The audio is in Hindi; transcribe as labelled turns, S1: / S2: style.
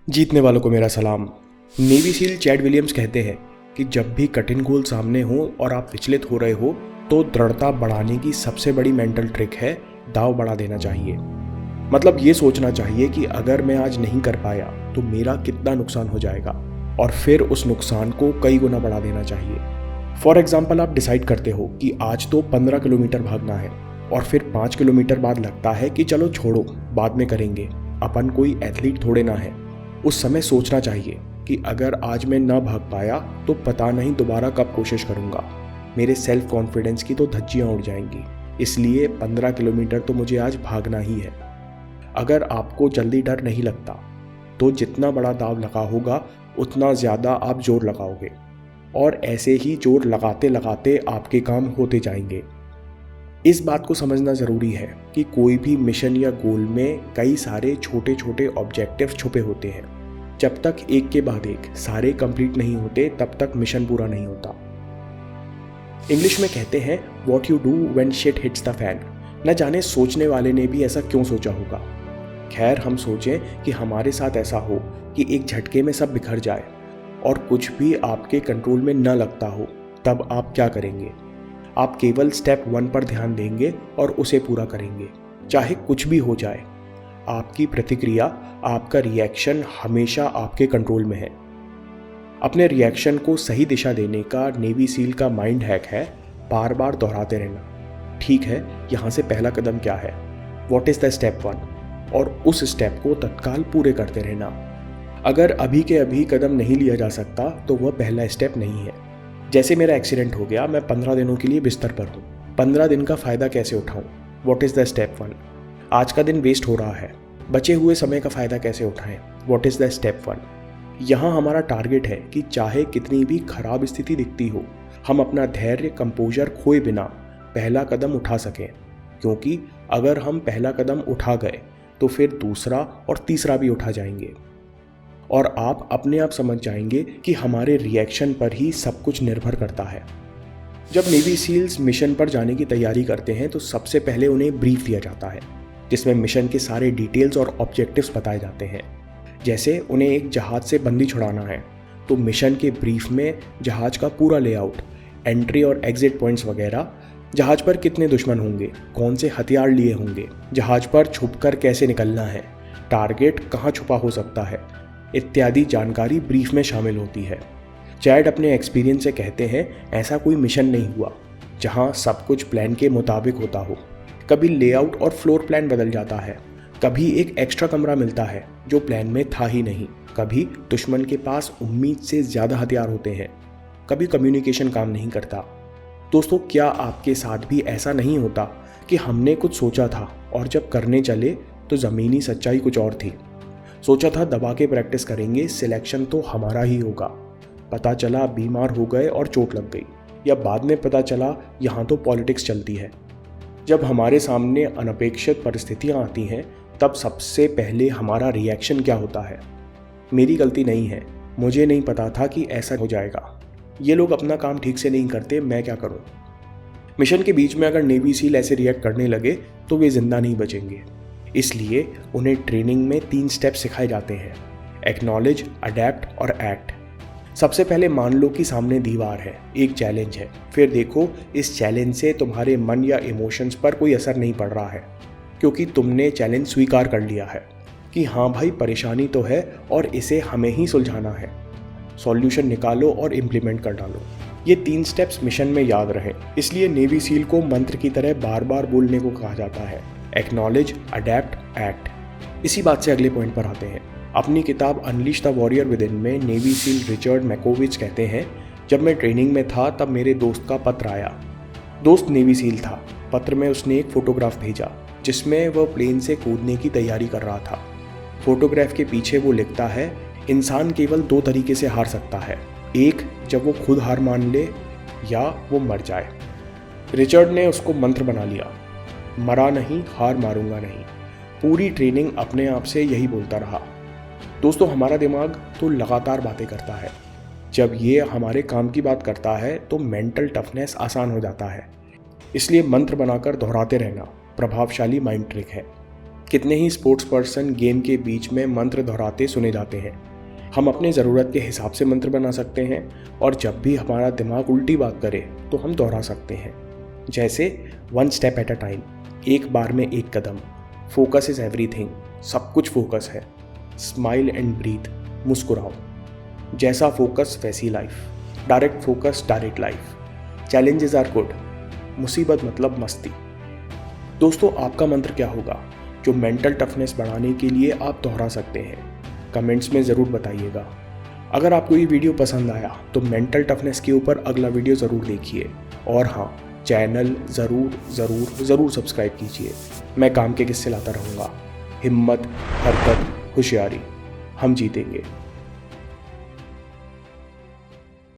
S1: जीतने वालों को मेरा सलाम। नेवी सील चैड विलियम्स कहते हैं कि जब भी कठिन गोल सामने हो और आप विचलित हो रहे हो तो दृढ़ता बढ़ाने की सबसे बड़ी मेंटल ट्रिक है दाव बढ़ा देना चाहिए। मतलब ये सोचना चाहिए कि अगर मैं आज नहीं कर पाया तो मेरा कितना नुकसान हो जाएगा और फिर उस नुकसान को कई गुना बढ़ा देना चाहिए। फॉर एग्जाम्पल, आप डिसाइड करते हो कि आज तो 15 किलोमीटर भागना है और फिर 5 किलोमीटर बाद लगता है कि चलो छोड़ो बाद में करेंगे, अपन कोई एथलीट थोड़े ना है। उस समय सोचना चाहिए कि अगर आज मैं ना भाग पाया तो पता नहीं दोबारा कब कोशिश करूंगा। मेरे सेल्फ कॉन्फिडेंस की तो धज्जियां उड़ जाएंगी। इसलिए 15 किलोमीटर तो मुझे आज भागना ही है। अगर आपको जल्दी डर नहीं लगता तो जितना बड़ा दाव लगा होगा उतना ज़्यादा आप जोर लगाओगे और ऐसे ही जोर लगाते लगाते आपके काम होते जाएंगे। इस बात को समझना ज़रूरी है कि कोई भी मिशन या गोल में कई सारे छोटे छोटे ऑब्जेक्टिव छुपे होते हैं। जब तक एक के बाद एक सारे कंप्लीट नहीं होते तब तक मिशन पूरा नहीं होता। इंग्लिश में कहते हैं what you do when shit hits the fan. न जाने सोचने वाले ने भी ऐसा क्यों सोचा होगा। खैर, हम सोचें कि हमारे साथ ऐसा हो कि एक झटके में सब बिखर जाए और कुछ भी आपके कंट्रोल में न लगता हो, तब आप क्या करेंगे? आप केवल स्टेप 1 पर ध्यान देंगे और उसे पूरा करेंगे, चाहे कुछ भी हो जाए। आपकी प्रतिक्रिया, आपका रिएक्शन हमेशा आपके कंट्रोल में है। अपने रिएक्शन को सही दिशा देने का नेवी सील का माइंड हैक है बार बार दोहराते रहना। ठीक है, यहाँ से पहला कदम क्या है, व्हाट इज द स्टेप 1, और उस स्टेप को तत्काल पूरे करते रहना। अगर अभी के अभी कदम नहीं लिया जा सकता तो वह पहला स्टेप नहीं है। जैसे मेरा एक्सीडेंट हो गया, मैं 15 दिनों के लिए बिस्तर पर हूँ। 15 दिन का फ़ायदा कैसे उठाऊँ? What is the step 1। आज का दिन वेस्ट हो रहा है, बचे हुए समय का फ़ायदा कैसे उठाएं? What is the step 1। यहाँ हमारा टारगेट है कि चाहे कितनी भी खराब स्थिति दिखती हो, हम अपना धैर्य, कंपोजर खोए बिना पहला कदम उठा सकें। क्योंकि अगर हम पहला कदम उठा गए तो फिर दूसरा और तीसरा भी उठा जाएंगे और आप अपने आप समझ जाएंगे कि हमारे रिएक्शन पर ही सब कुछ निर्भर करता है। जब नेवी सील्स मिशन पर जाने की तैयारी करते हैं तो सबसे पहले उन्हें ब्रीफ दिया जाता है, जिसमें मिशन के सारे डिटेल्स और ऑब्जेक्टिव्स बताए जाते हैं। जैसे उन्हें एक जहाज से बंदी छुड़ाना है तो मिशन के ब्रीफ में जहाज का पूरा लेआउट, एंट्री और एग्जिट पॉइंट्स वगैरह, जहाज पर कितने दुश्मन होंगे, कौन से हथियार लिए होंगे, जहाज पर छुपकर कैसे निकलना है, टारगेट कहाँ छुपा हो सकता है, इत्यादि जानकारी ब्रीफ में शामिल होती है। चैड अपने एक्सपीरियंस से कहते हैं, ऐसा कोई मिशन नहीं हुआ जहां सब कुछ प्लान के मुताबिक होता हो। कभी लेआउट और फ्लोर प्लान बदल जाता है, कभी एक एक्स्ट्रा कमरा मिलता है जो प्लान में था ही नहीं, कभी दुश्मन के पास उम्मीद से ज़्यादा हथियार होते हैं, कभी कम्युनिकेशन काम नहीं करता। दोस्तों, क्या आपके साथ भी ऐसा नहीं होता कि हमने कुछ सोचा था और जब करने चले तो ज़मीनी सच्चाई कुछ और थी? सोचा था दबा के प्रैक्टिस करेंगे, सिलेक्शन तो हमारा ही होगा, पता चला बीमार हो गए और चोट लग गई, या बाद में पता चला यहाँ तो पॉलिटिक्स चलती है। जब हमारे सामने अनपेक्षित परिस्थितियाँ आती हैं तब सबसे पहले हमारा रिएक्शन क्या होता है? मेरी गलती नहीं है, मुझे नहीं पता था कि ऐसा हो जाएगा, ये लोग अपना काम ठीक से नहीं करते, मैं क्या करूँ? मिशन के बीच में अगर नेवी सील ऐसे रिएक्ट करने लगे तो वे जिंदा नहीं बचेंगे। इसलिए उन्हें ट्रेनिंग में 3 स्टेप सिखाए जाते हैं, एक्नॉलेज, अडेप्ट और एक्ट। सबसे पहले मान लो कि सामने दीवार है, एक चैलेंज है। फिर देखो इस चैलेंज से तुम्हारे मन या इमोशंस पर कोई असर नहीं पड़ रहा है, क्योंकि तुमने चैलेंज स्वीकार कर लिया है कि हाँ भाई, परेशानी तो है और इसे हमें ही सुलझाना है। सॉल्यूशन निकालो और इम्प्लीमेंट कर डालो। ये 3 स्टेप्स मिशन में याद रहें, इसलिए नेवी सील को मंत्र की तरह बार बार बोलने को कहा जाता है, एक्नॉलेज, अडेप्ट, एक्ट। इसी बात से अगले पॉइंट पर आते हैं। अपनी किताब unleash the warrior with in में नेवी सील रिचर्ड मैकोविच कहते हैं, जब मैं ट्रेनिंग में था तब मेरे दोस्त का पत्र आया। दोस्त नेवी सील था। पत्र में उसने एक फोटोग्राफ भेजा जिसमें वह प्लेन से कूदने की तैयारी कर रहा था। फोटोग्राफ के पीछे वो लिखता है, इंसान केवल 2 तरीके से हार सकता है, एक जब वो खुद हार मान ले या वो मर जाए। रिचर्ड ने उसको मंत्र बना लिया, मरा नहीं, हार मारूंगा नहीं। पूरी ट्रेनिंग अपने आप से यही बोलता रहा। दोस्तों, हमारा दिमाग तो लगातार बातें करता है। जब ये हमारे काम की बात करता है तो मेंटल टफनेस आसान हो जाता है। इसलिए मंत्र बनाकर दोहराते रहना प्रभावशाली माइंड ट्रिक है। कितने ही स्पोर्ट्स पर्सन गेम के बीच में मंत्र दोहराते सुने जाते हैं। हम अपने ज़रूरत के हिसाब से मंत्र बना सकते हैं और जब भी हमारा दिमाग उल्टी बात करे तो हम दोहरा सकते हैं। जैसे 1 स्टेप एट अ टाइम, एक बार में एक कदम, फोकस इज़ एवरीथिंग, सब कुछ फोकस है, स्माइल एंड ब्रीथ, मुस्कुराओ, जैसा फोकस वैसी life, direct focus direct life, challenges are good, मुसीबत मतलब मस्ती। दोस्तों, आपका मंत्र क्या होगा जो मेंटल टफनेस बढ़ाने के लिए आप दोहरा सकते हैं? कमेंट्स में ज़रूर बताइएगा। अगर आपको ये वीडियो पसंद आया तो मेंटल टफनेस के ऊपर अगला वीडियो ज़रूर देखिए और हाँ, चैनल ज़रूर सब्सक्राइब कीजिए। मैं काम के किस्से लाता रहूँगा। हिम्मत, हरकत, होशियारी, हम जीतेंगे।